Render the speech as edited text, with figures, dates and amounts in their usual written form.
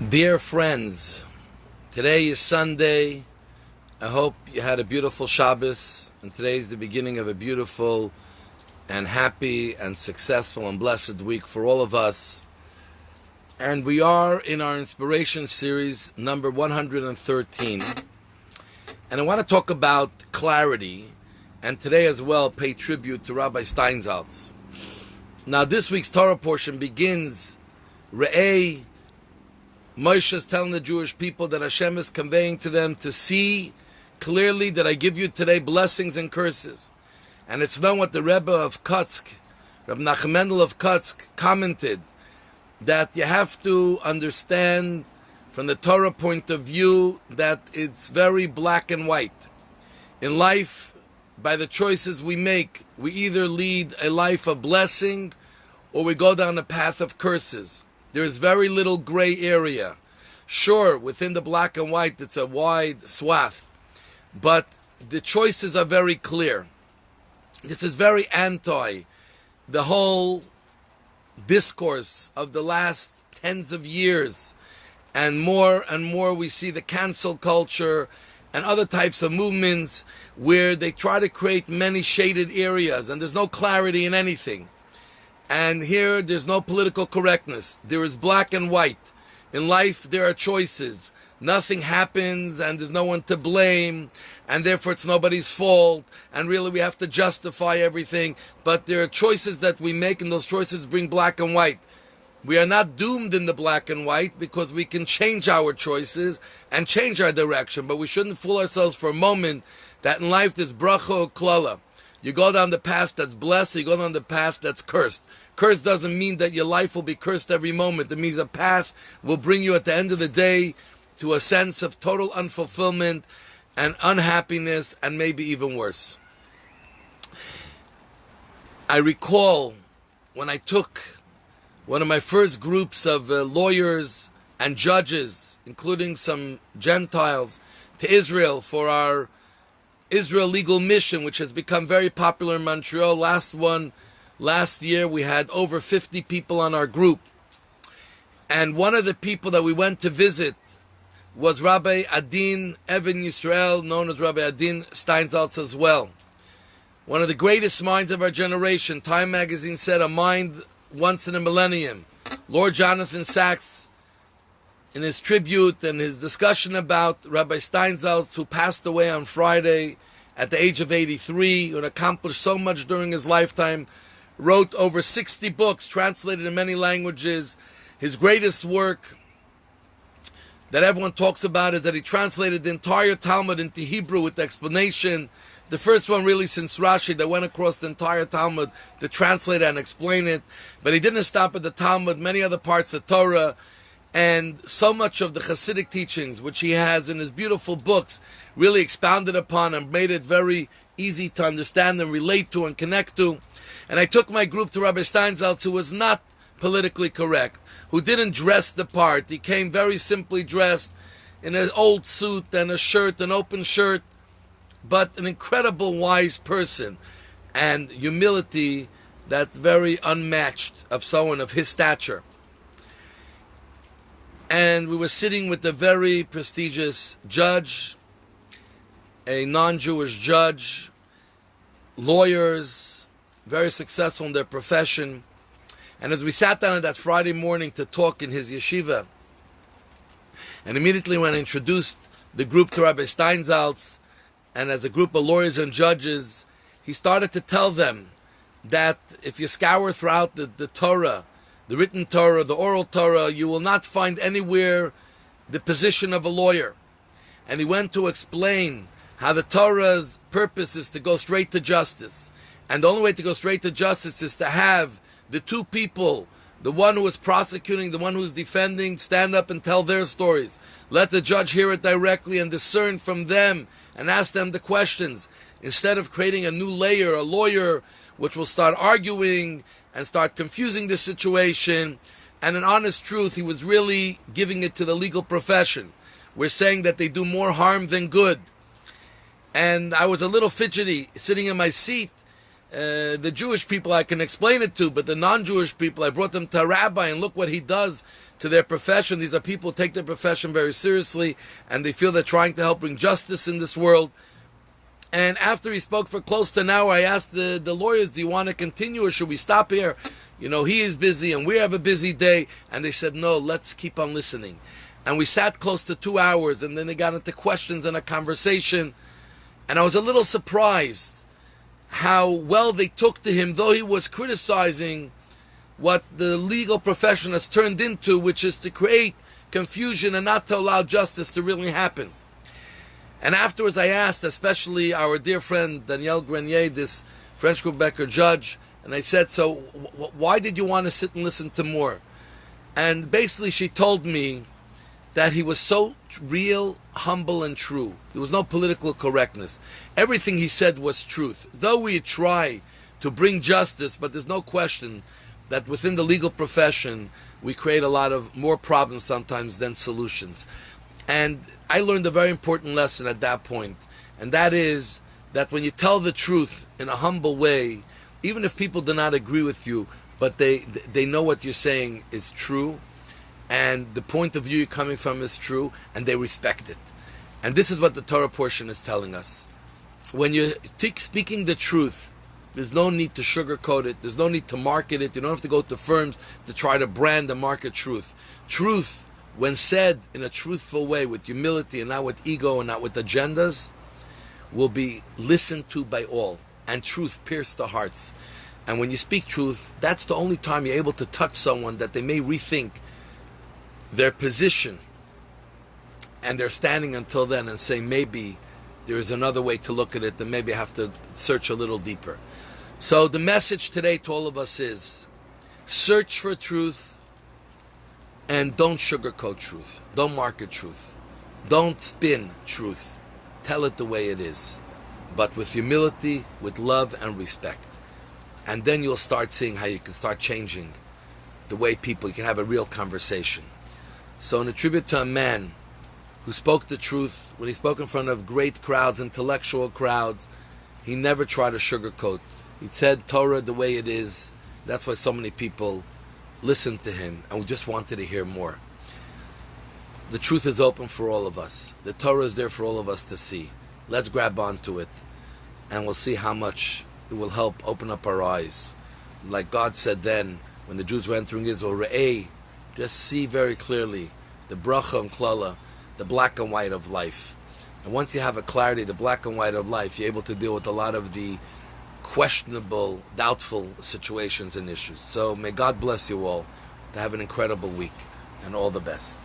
Dear friends, today is Sunday. I hope you had a beautiful Shabbos, and today is the beginning of a beautiful and happy and successful and blessed week for all of us. And we are in our inspiration series number 113. And I want to talk about clarity, and today as well pay tribute to Rabbi Steinsaltz. Now this week's Torah portion begins, Re'eh, Moshe is telling the Jewish people that Hashem is conveying to them to see clearly that I give you today blessings and curses. And it's known what the Rebbe of Kutsk, Rabbi Nachum Mendel of Kutsk, commented, that you have to understand from the Torah point of view that it's very black and white. In life, by the choices we make, we either lead a life of blessing or we go down a path of curses. There is very little gray area. Sure, within the black and white, it's a wide swath, but the choices are very clear. This is very anti the whole discourse of the last tens of years, and more we see the cancel culture and other types of movements where they try to create many shaded areas, and there's no clarity in anything. And here, there's no political correctness. There is black and white. In life, there are choices. Nothing happens, and there's no one to blame, and therefore it's nobody's fault, and really we have to justify everything. But there are choices that we make, and those choices bring black and white. We are not doomed in the black and white, because we can change our choices and change our direction. But we shouldn't fool ourselves for a moment that in life there's bracha or klala. You go down the path that's blessed, you go down the path that's cursed. Cursed doesn't mean that your life will be cursed every moment. It means a path will bring you at the end of the day to a sense of total unfulfillment and unhappiness, and maybe even worse. I recall when I took one of my first groups of lawyers and judges, including some Gentiles, to Israel for our Israel Legal Mission, which has become very popular in Montreal. Last year we had over 50 people on our group. And one of the people that we went to visit was Rabbi Adin Even Yisrael, known as Rabbi Adin Steinsaltz as well. One of the greatest minds of our generation. Time magazine said, a mind once in a millennium. Lord Jonathan Sachs, in his tribute and his discussion about Rabbi Steinsaltz, who passed away on Friday at the age of 83, who had accomplished so much during his lifetime, wrote over 60 books, translated in many languages. His greatest work that everyone talks about is that he translated the entire Talmud into Hebrew with explanation. The first one really since Rashi that went across the entire Talmud to translate it and explain it. But he didn't stop at the Talmud, many other parts of Torah. And so much of the Hasidic teachings, which he has in his beautiful books, really expounded upon and made it very easy to understand and relate to and connect to. And I took my group to Rabbi Steinsaltz, who was not politically correct, who didn't dress the part. He came very simply dressed in an old suit and a shirt, an open shirt, but an incredible wise person and humility that's very unmatched of someone of his stature. And we were sitting with a very prestigious judge, a non-Jewish judge, lawyers, very successful in their profession. And as we sat down on that Friday morning to talk in his yeshiva, and immediately when I introduced the group to Rabbi Steinsaltz, and as a group of lawyers and judges, he started to tell them that if you scour throughout the Torah, the written Torah, the oral Torah, you will not find anywhere the position of a lawyer. And he went to explain how the Torah's purpose is to go straight to justice. And the only way to go straight to justice is to have the two people, the one who is prosecuting, the one who is defending, stand up and tell their stories. Let the judge hear it directly and discern from them and ask them the questions, instead of creating a new layer, a lawyer, which will start arguing and start confusing the situation. And in honest truth, he was really giving it to the legal profession. We're saying that they do more harm than good. And I was a little fidgety sitting in my seat. The Jewish people I can explain it to, but the non-Jewish people, I brought them to a rabbi, and look what he does to their profession. These are people who take their profession very seriously, and they feel they're trying to help bring justice in this world. And after he spoke for close to an hour, I asked the lawyers, do you want to continue or should we stop here? He is busy and we have a busy day. And they said, no, let's keep on listening. And we sat close to 2 hours, and then they got into questions and a conversation. And I was a little surprised how well they took to him, though he was criticizing what the legal profession has turned into, which is to create confusion and not to allow justice to really happen. And afterwards I asked, especially our dear friend Danielle Grenier, this French Quebecer judge, and I said, so why did you want to sit and listen to more? And basically she told me that he was so real, humble, and true. There was no political correctness. Everything he said was truth. Though we try to bring justice, but there's no question that within the legal profession, we create a lot of more problems sometimes than solutions. And I learned a very important lesson at that point, and that is that when you tell the truth in a humble way, even if people do not agree with you, but they know what you're saying is true, and the point of view you're coming from is true, and they respect it. And this is what the Torah portion is telling us. When you're speaking the truth, there's no need to sugarcoat it, there's no need to market it, you don't have to go to firms to try to brand and market truth. Truth, when said in a truthful way, with humility and not with ego and not with agendas, will be listened to by all. And truth pierces the hearts. And when you speak truth, that's the only time you're able to touch someone, that they may rethink their position and their standing until then and say, maybe there is another way to look at it, then maybe I have to search a little deeper. So the message today to all of us is, search for truth, and don't sugarcoat truth. Don't market truth. Don't spin truth. Tell it the way it is, but with humility, with love and respect. And then you'll start seeing how you can start changing the way you can have a real conversation. So in a tribute to a man who spoke the truth, when he spoke in front of great crowds, intellectual crowds, he never tried to sugarcoat. He said Torah the way it is. That's why so many people listened to him, and we just wanted to hear more. The truth is open for all of us. The Torah is there for all of us to see. Let's grab onto it, and we'll see how much it will help open up our eyes. Like God said then, when the Jews were entering Israel, Re'eh, just see very clearly the bracha and klala, the black and white of life. And once you have a clarity, the black and white of life, you're able to deal with a lot of the questionable, doubtful situations and issues. So may God bless you all to have an incredible week, and all the best.